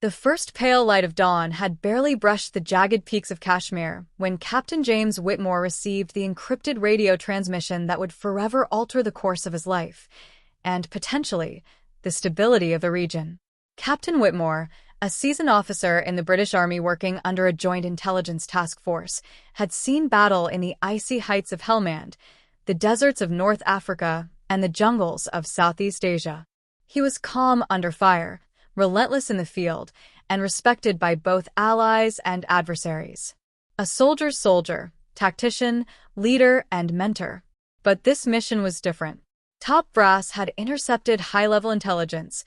The first pale light of dawn had barely brushed the jagged peaks of Kashmir when Captain James Whitmore received the encrypted radio transmission that would forever alter the course of his life, and, potentially, the stability of the region. Captain Whitmore, a seasoned officer in the British Army working under a joint intelligence task force, had seen battle in the icy heights of Helmand, the deserts of North Africa, and the jungles of Southeast Asia. He was calm under fire, relentless in the field, and respected by both allies and adversaries. A soldier's soldier, tactician, leader, and mentor. But this mission was different. Top brass had intercepted high-level intelligence.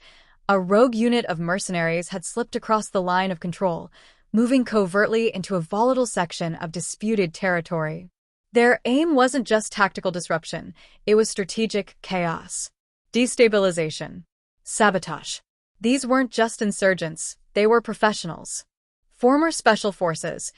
A rogue unit of mercenaries had slipped across the line of control, moving covertly into a volatile section of disputed territory. Their aim wasn't just tactical disruption, it was strategic chaos. Destabilization. Sabotage. These weren't just insurgents, they were professionals. Former special forces,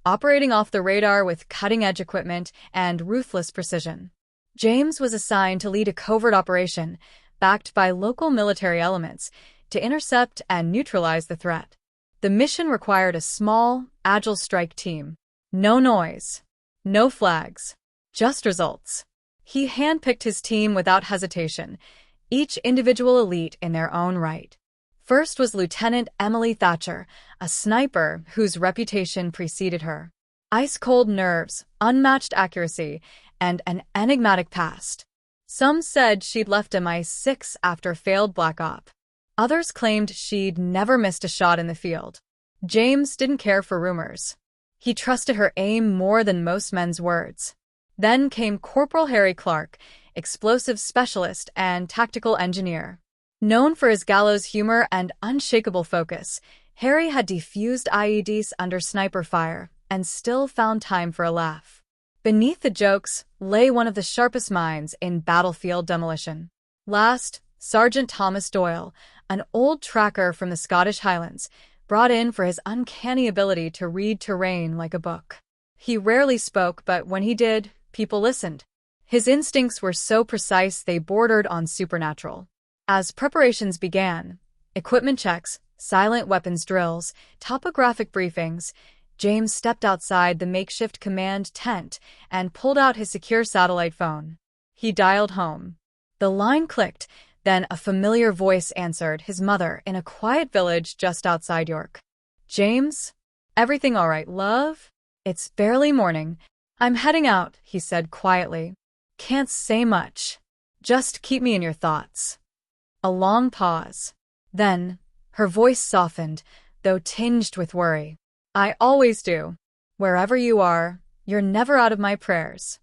operating off the radar with cutting-edge equipment and ruthless precision. James was assigned to lead a covert operation, backed by local military elements, to intercept and neutralize the threat. The mission required a small, agile strike team. No noise. No flags. Just results. He handpicked his team without hesitation, each individual elite in their own right. First was Lieutenant Emily Thatcher, a sniper whose reputation preceded her. Ice-cold nerves, unmatched accuracy, and an enigmatic past. Some said she'd left MI6 after failed Black Op. Others claimed she'd never missed a shot in the field. James didn't care for rumors. He trusted her aim more than most men's words. Then came Corporal Harry Clark, explosive specialist and tactical engineer. Known for his gallows humor and unshakable focus, Harry had defused IEDs under sniper fire and still found time for a laugh. Beneath the jokes lay one of the sharpest minds in battlefield demolition. Last, Sergeant Thomas Doyle, an old tracker from the Scottish Highlands, brought in for his uncanny ability to read terrain like a book. He rarely spoke, but when he did, people listened. His instincts were so precise they bordered on supernatural. As preparations began, equipment checks, silent weapons drills, topographic briefings, James stepped outside the makeshift command tent and pulled out his secure satellite phone. He dialed home. The line clicked, then a familiar voice answered, his mother, in a quiet village just outside York. "James? Everything all right, love? It's barely morning. I'm heading out," he said quietly. "Can't say much. Just keep me in your thoughts." A long pause. Then, her voice softened, though tinged with worry. "I always do. Wherever you are, you're never out of my prayers."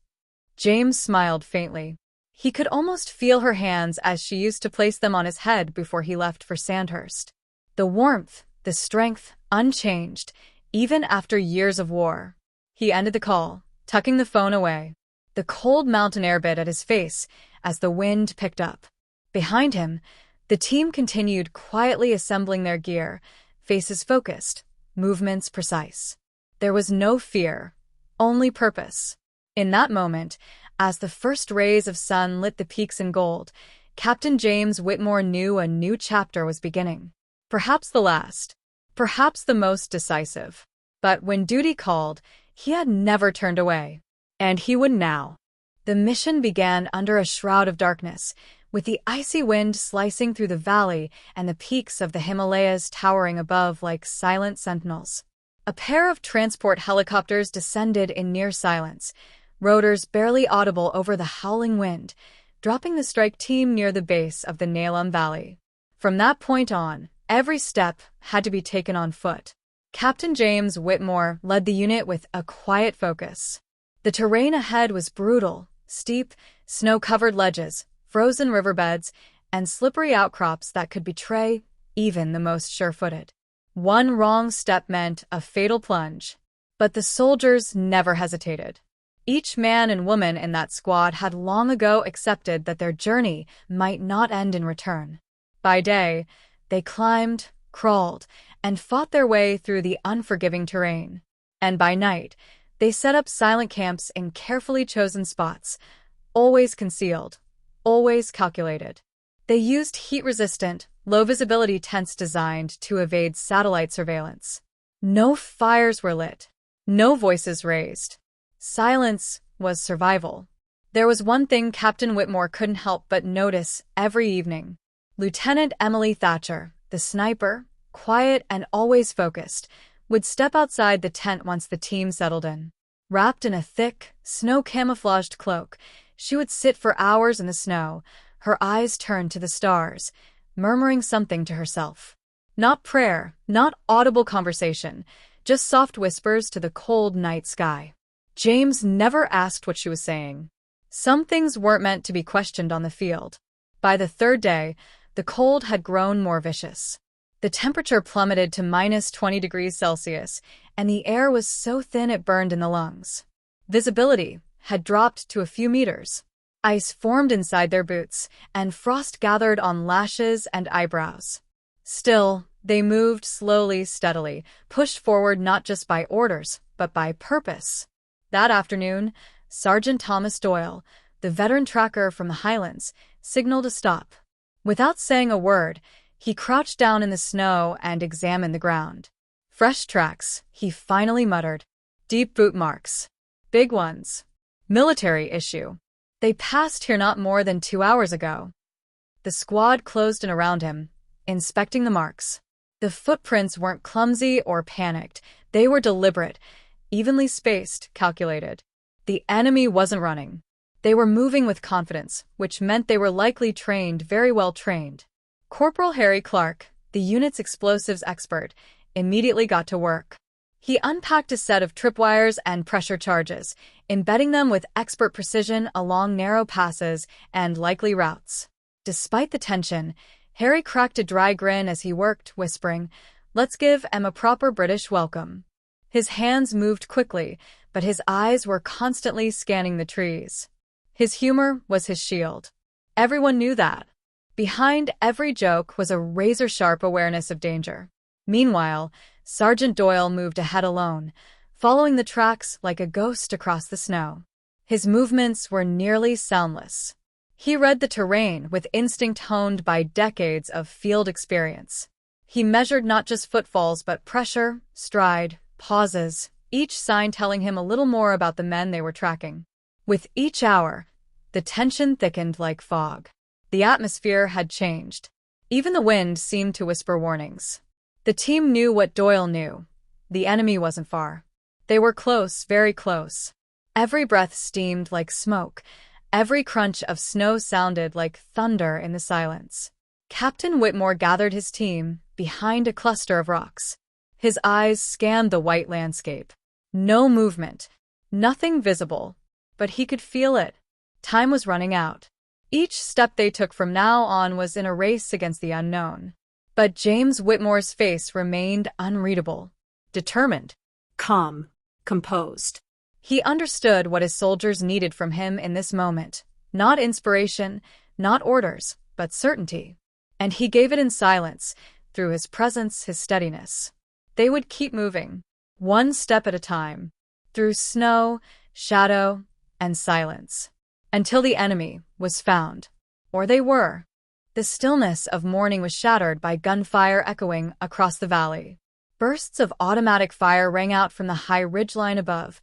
James smiled faintly. He could almost feel her hands as she used to place them on his head before he left for Sandhurst. The warmth, the strength, unchanged, even after years of war. He ended the call, tucking the phone away. The cold mountain air bit at his face as the wind picked up. Behind him, the team continued quietly assembling their gear, faces focused, movements precise. There was no fear, only purpose. In that moment, as the first rays of sun lit the peaks in gold, Captain James Whitmore knew a new chapter was beginning. Perhaps the last, perhaps the most decisive. But when duty called, he had never turned away. And he would now. The mission began under a shroud of darkness, with the icy wind slicing through the valley and the peaks of the Himalayas towering above like silent sentinels. A pair of transport helicopters descended in near silence, rotors barely audible over the howling wind, dropping the strike team near the base of the Neelam Valley. From that point on, every step had to be taken on foot. Captain James Whitmore led the unit with a quiet focus. The terrain ahead was brutal, steep, snow-covered ledges, frozen riverbeds, and slippery outcrops that could betray even the most sure-footed. One wrong step meant a fatal plunge. But the soldiers never hesitated. Each man and woman in that squad had long ago accepted that their journey might not end in return. By day, they climbed, crawled, and fought their way through the unforgiving terrain. And by night, they set up silent camps in carefully chosen spots, always concealed, always calculated. They used heat-resistant, low-visibility tents designed to evade satellite surveillance. No fires were lit. No voices raised. Silence was survival. There was one thing Captain Whitmore couldn't help but notice every evening. Lieutenant Emily Thatcher, the sniper, quiet and always focused, would step outside the tent once the team settled in. Wrapped in a thick, snow-camouflaged cloak, she would sit for hours in the snow, her eyes turned to the stars, murmuring something to herself. Not prayer, not audible conversation, just soft whispers to the cold night sky. James never asked what she was saying. Some things weren't meant to be questioned on the field. By the third day, the cold had grown more vicious. The temperature plummeted to -20 degrees Celsius, and the air was so thin it burned in the lungs. Visibility had dropped to a few meters. Ice formed inside their boots, and frost gathered on lashes and eyebrows. Still, they moved slowly, steadily, pushed forward not just by orders, but by purpose. That afternoon, Sergeant Thomas Doyle, the veteran tracker from the Highlands, signaled a stop. Without saying a word, he crouched down in the snow and examined the ground. Fresh tracks, he finally muttered. Deep boot marks. Big ones. Military issue. They passed here not more than 2 hours ago. The squad closed in around him, inspecting the marks. The footprints weren't clumsy or panicked. They were deliberate, evenly spaced, calculated. The enemy wasn't running. They were moving with confidence, which meant they were likely trained, very well trained. Corporal Harry Clark, the unit's explosives expert, immediately got to work. He unpacked a set of tripwires and pressure charges, embedding them with expert precision along narrow passes and likely routes. Despite the tension, Harry cracked a dry grin as he worked, whispering, "Let's give Em a proper British welcome." His hands moved quickly, but his eyes were constantly scanning the trees. His humor was his shield. Everyone knew that. Behind every joke was a razor-sharp awareness of danger. Meanwhile, Sergeant Doyle moved ahead alone, following the tracks like a ghost across the snow. His movements were nearly soundless. He read the terrain with instinct honed by decades of field experience. He measured not just footfalls but pressure, stride, pauses, each sign telling him a little more about the men they were tracking. With each hour, the tension thickened like fog. The atmosphere had changed. Even the wind seemed to whisper warnings. The team knew what Doyle knew. The enemy wasn't far. They were close, very close. Every breath steamed like smoke. Every crunch of snow sounded like thunder in the silence. Captain Whitmore gathered his team behind a cluster of rocks. His eyes scanned the white landscape. No movement. Nothing visible. But he could feel it. Time was running out. Each step they took from now on was in a race against the unknown. But James Whitmore's face remained unreadable. Determined. Calm. Composed. He understood what his soldiers needed from him in this moment. Not inspiration, not orders, but certainty. And he gave it in silence, through his presence, his steadiness. They would keep moving, one step at a time, through snow, shadow, and silence, until the enemy was found. Or they were. The stillness of morning was shattered by gunfire echoing across the valley. Bursts of automatic fire rang out from the high ridgeline above,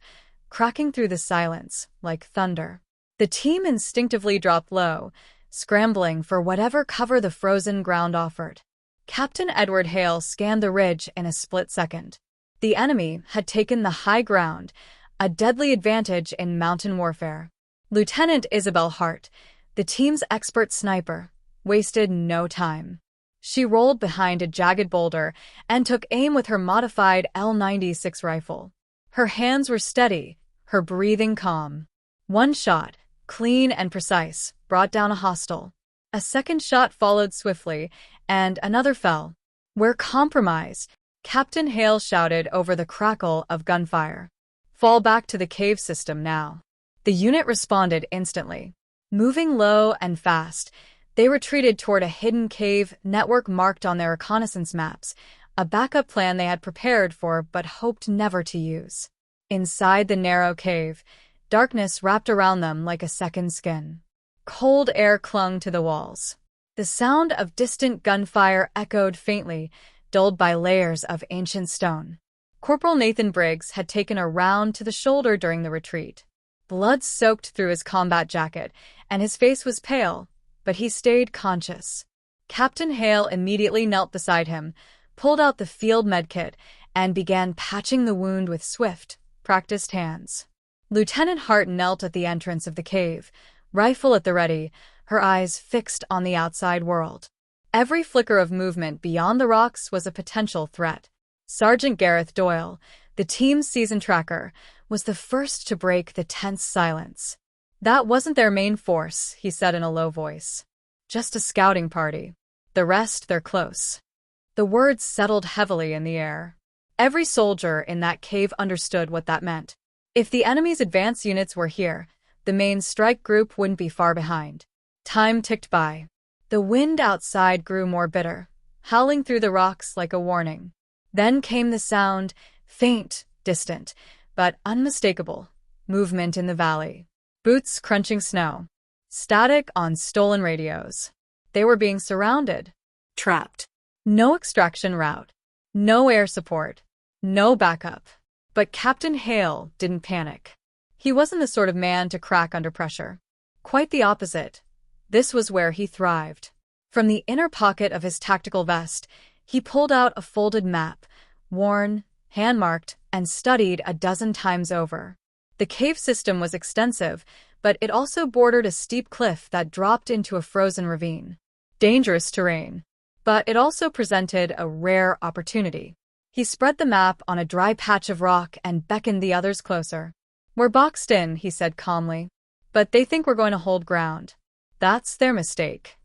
cracking through the silence like thunder. The team instinctively dropped low, scrambling for whatever cover the frozen ground offered. Captain Edward Hale scanned the ridge in a split second. The enemy had taken the high ground, a deadly advantage in mountain warfare. Lieutenant Isabel Hart, the team's expert sniper, wasted no time. She rolled behind a jagged boulder and took aim with her modified L96 rifle. Her hands were steady, her breathing calm. One shot, clean and precise, brought down a hostile. A second shot followed swiftly, and another fell. "We're compromised," Captain Hale shouted over the crackle of gunfire. "Fall back to the cave system now." The unit responded instantly. Moving low and fast, they retreated toward a hidden cave network marked on their reconnaissance maps, a backup plan they had prepared for but hoped never to use. Inside the narrow cave, darkness wrapped around them like a second skin. Cold air clung to the walls. The sound of distant gunfire echoed faintly, dulled by layers of ancient stone. Corporal Nathan Briggs had taken a round to the shoulder during the retreat. Blood soaked through his combat jacket, and his face was pale, but he stayed conscious. Captain Hale immediately knelt beside him, pulled out the field medkit, and began patching the wound with swift, practiced hands. Lieutenant Hart knelt at the entrance of the cave, rifle at the ready, her eyes fixed on the outside world. Every flicker of movement beyond the rocks was a potential threat. Sergeant Gareth Doyle, the team's season tracker, was the first to break the tense silence. "That wasn't their main force," he said in a low voice. "Just a scouting party. The rest, they're close." The words settled heavily in the air. Every soldier in that cave understood what that meant. If the enemy's advance units were here, the main strike group wouldn't be far behind. Time ticked by. The wind outside grew more bitter, howling through the rocks like a warning. Then came the sound, faint, distant, but unmistakable, movement in the valley. Boots crunching snow. Static on stolen radios. They were being surrounded. Trapped. No extraction route. No air support. No backup. But Captain Hale didn't panic. He wasn't the sort of man to crack under pressure. Quite the opposite. This was where he thrived. From the inner pocket of his tactical vest, he pulled out a folded map, worn, hand-marked, and studied a dozen times over. The cave system was extensive, but it also bordered a steep cliff that dropped into a frozen ravine. Dangerous terrain. But it also presented a rare opportunity. He spread the map on a dry patch of rock and beckoned the others closer. "We're boxed in," he said calmly. "But they think we're going to hold ground. That's their mistake."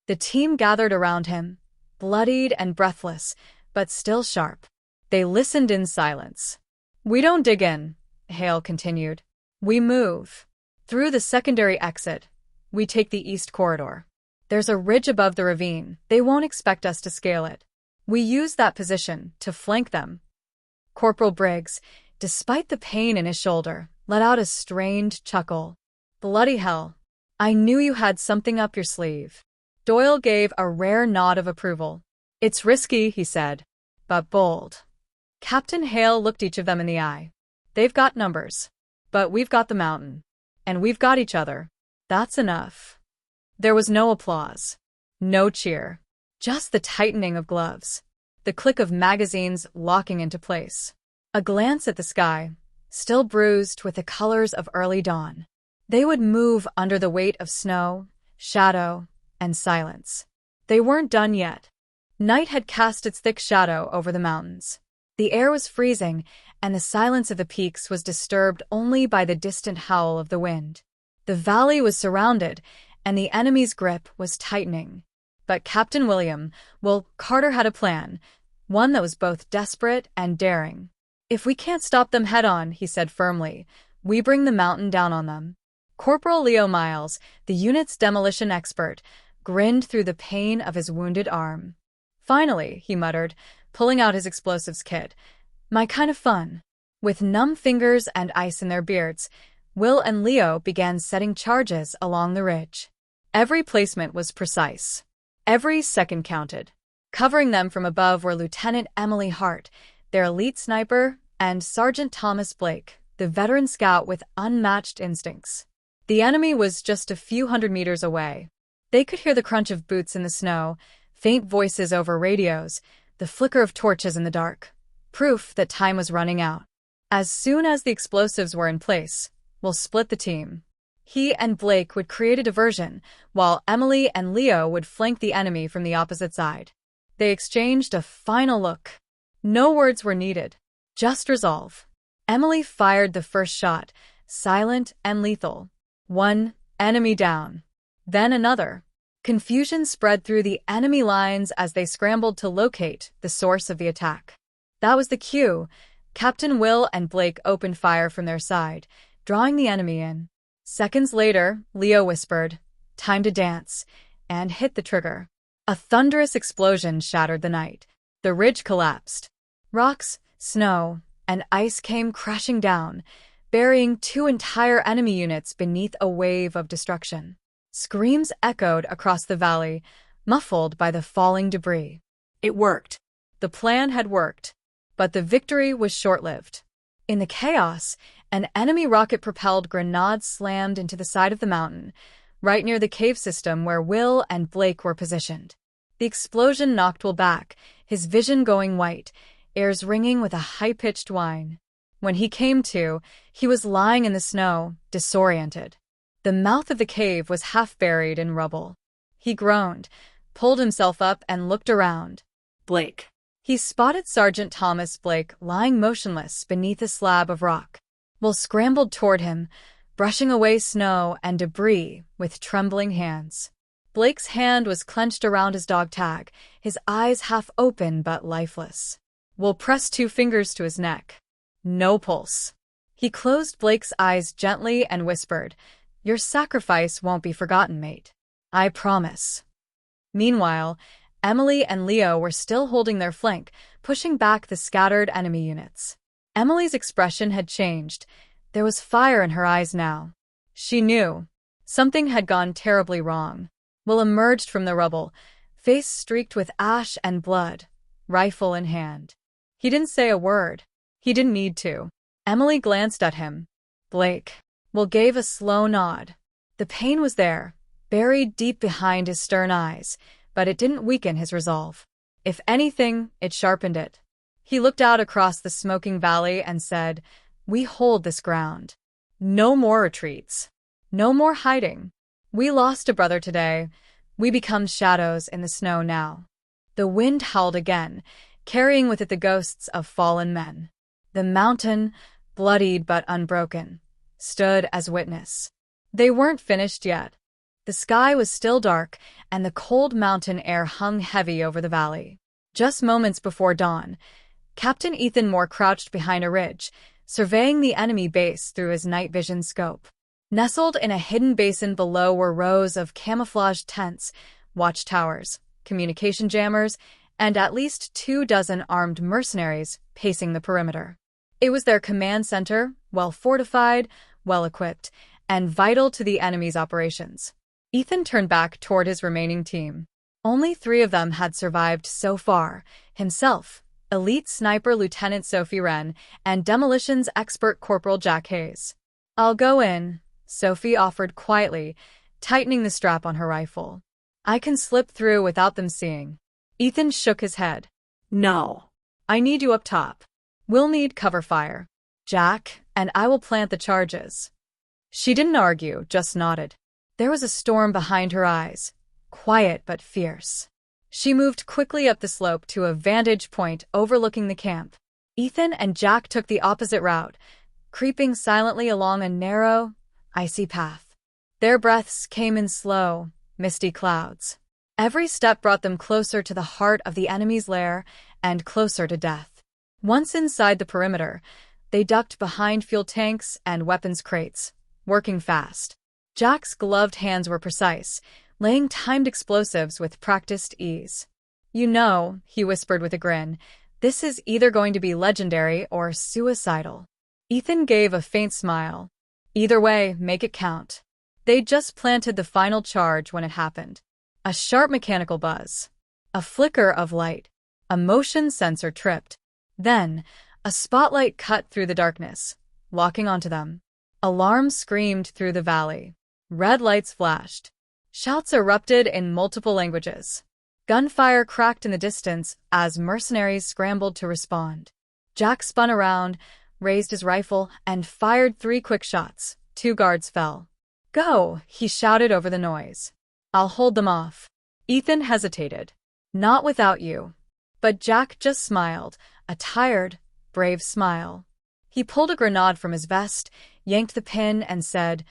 The team gathered around him, bloodied and breathless, but still sharp. They listened in silence. "We don't dig in," Hale continued. "We move. Through the secondary exit, we take the east corridor. There's a ridge above the ravine. They won't expect us to scale it. We use that position to flank them." Corporal Briggs, despite the pain in his shoulder, let out a strained chuckle. "Bloody hell. I knew you had something up your sleeve." Doyle gave a rare nod of approval. "It's risky," he said, "but bold." Captain Hale looked each of them in the eye. "They've got numbers. But we've got the mountain. And we've got each other. That's enough." There was no applause. No cheer. Just the tightening of gloves. The click of magazines locking into place. A glance at the sky, still bruised with the colors of early dawn. They would move under the weight of snow, shadow, and silence. They weren't done yet. Night had cast its thick shadow over the mountains. The air was freezing, and the silence of the peaks was disturbed only by the distant howl of the wind. The valley was surrounded, and the enemy's grip was tightening. But Captain Carter had a plan, one that was both desperate and daring. "If we can't stop them head-on," he said firmly, "we bring the mountain down on them." Corporal Leo Miles, the unit's demolition expert, grinned through the pain of his wounded arm. "Finally," he muttered, pulling out his explosives kit. "My kind of fun." With numb fingers and ice in their beards, Will and Leo began setting charges along the ridge. Every placement was precise. Every second counted. Covering them from above were Lieutenant Emily Hart, their elite sniper, and Sergeant Thomas Blake, the veteran scout with unmatched instincts. The enemy was just a few hundred meters away. They could hear the crunch of boots in the snow, faint voices over radios, the flicker of torches in the dark. Proof that time was running out. As soon as the explosives were in place, we'll split the team. He and Blake would create a diversion, while Emily and Leo would flank the enemy from the opposite side. They exchanged a final look. No words were needed. Just resolve. Emily fired the first shot, silent and lethal. One enemy down. Then another. Confusion spread through the enemy lines as they scrambled to locate the source of the attack. That was the cue. Captain Will and Blake opened fire from their side, drawing the enemy in. Seconds later, Leo whispered, "Time to dance," and hit the trigger. A thunderous explosion shattered the night. The ridge collapsed. Rocks, snow, and ice came crashing down, burying two entire enemy units beneath a wave of destruction. Screams echoed across the valley, muffled by the falling debris. It worked. The plan had worked, but the victory was short-lived. In the chaos, an enemy rocket-propelled grenade slammed into the side of the mountain, right near the cave system where Will and Blake were positioned. The explosion knocked Will back, his vision going white, ears ringing with a high-pitched whine. When he came to, he was lying in the snow, disoriented. The mouth of the cave was half buried in rubble. He groaned, pulled himself up, and looked around. Blake. He spotted Sergeant Thomas Blake lying motionless beneath a slab of rock. Will scrambled toward him, brushing away snow and debris with trembling hands. Blake's hand was clenched around his dog tag, his eyes half open but lifeless. Will pressed 2 fingers to his neck. No pulse. He closed Blake's eyes gently and whispered, "Your sacrifice won't be forgotten, mate. I promise." Meanwhile, Emily and Leo were still holding their flank, pushing back the scattered enemy units. Emily's expression had changed. There was fire in her eyes now. She knew something had gone terribly wrong. Will emerged from the rubble, face streaked with ash and blood, rifle in hand. He didn't say a word. He didn't need to. Emily glanced at him. Blake. Will gave a slow nod. The pain was there, buried deep behind his stern eyes, but it didn't weaken his resolve. If anything, it sharpened it. He looked out across the smoking valley and said, "We hold this ground. No more retreats. No more hiding. We lost a brother today. We become shadows in the snow now." The wind howled again, carrying with it the ghosts of fallen men. The mountain, bloodied but unbroken, stood as witness. They weren't finished yet. The sky was still dark, and the cold mountain air hung heavy over the valley. Just moments before dawn, Captain Ethan Moore crouched behind a ridge, surveying the enemy base through his night vision scope. Nestled in a hidden basin below were rows of camouflaged tents, watchtowers, communication jammers, and at least 24 armed mercenaries pacing the perimeter. It was their command center, well-fortified, well-equipped, and vital to the enemy's operations. Ethan turned back toward his remaining team. Only 3 of them had survived so far: himself, elite sniper Lieutenant Sophie Wren, and demolitions expert Corporal Jack Hayes. "I'll go in," Sophie offered quietly, tightening the strap on her rifle. "I can slip through without them seeing." Ethan shook his head. No. "I need you up top. We'll need cover fire. Jack, and I will plant the charges." She didn't argue, just nodded. There was a storm behind her eyes, quiet but fierce. She moved quickly up the slope to a vantage point overlooking the camp. Ethan and Jack took the opposite route, creeping silently along a narrow, icy path. Their breaths came in slow, misty clouds. Every step brought them closer to the heart of the enemy's lair and closer to death. Once inside the perimeter, they ducked behind fuel tanks and weapons crates, working fast. Jack's gloved hands were precise, laying timed explosives with practiced ease. "You know," he whispered with a grin, "this is either going to be legendary or suicidal." Ethan gave a faint smile. "Either way, make it count." They'd just planted the final charge when it happened. A sharp mechanical buzz. A flicker of light. A motion sensor tripped. Then, a spotlight cut through the darkness, locking onto them. Alarms screamed through the valley. Red lights flashed. Shouts erupted in multiple languages. Gunfire cracked in the distance as mercenaries scrambled to respond. Jack spun around, raised his rifle, and fired 3 quick shots. 2 guards fell. "Go," he shouted over the noise. "I'll hold them off." Ethan hesitated. "Not without you." But Jack just smiled, a tired, brave smile. He pulled a grenade from his vest, yanked the pin, and said,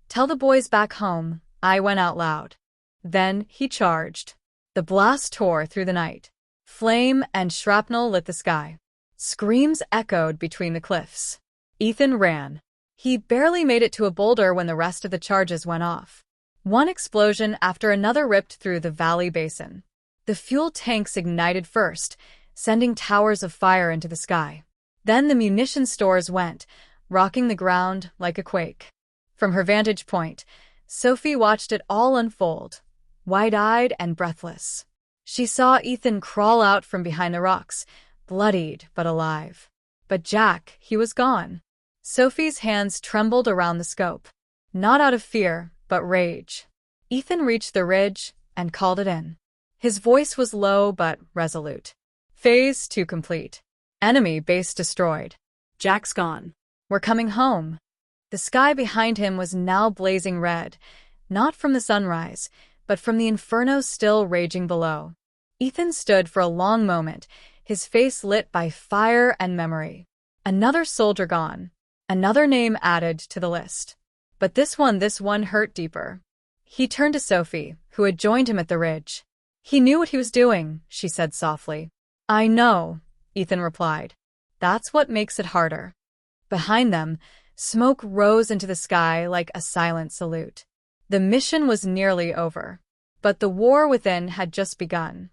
"Tell the boys back home I went out loud." Then he charged. The blast tore through the night. Flame and shrapnel lit the sky. Screams echoed between the cliffs. Ethan ran. He barely made it to a boulder when the rest of the charges went off. One explosion after another ripped through the valley basin. The fuel tanks ignited first, sending towers of fire into the sky. Then the munition stores went, rocking the ground like a quake. From her vantage point, Sophie watched it all unfold, wide-eyed and breathless. She saw Ethan crawl out from behind the rocks, bloodied but alive. But Jack, he was gone. Sophie's hands trembled around the scope. Not out of fear, but rage. Ethan reached the ridge and called it in. His voice was low but resolute. Phase 2 complete. Enemy base destroyed. Jack's gone. We're coming home. The sky behind him was now blazing red, not from the sunrise, but from the inferno still raging below. Ethan stood for a long moment, his face lit by fire and memory. Another soldier gone. Another name added to the list. But this one hurt deeper. He turned to Sophie, who had joined him at the ridge. He knew what he was doing, she said softly. I know, Ethan replied. That's what makes it harder. Behind them, smoke rose into the sky like a silent salute. The mission was nearly over. But the war within had just begun.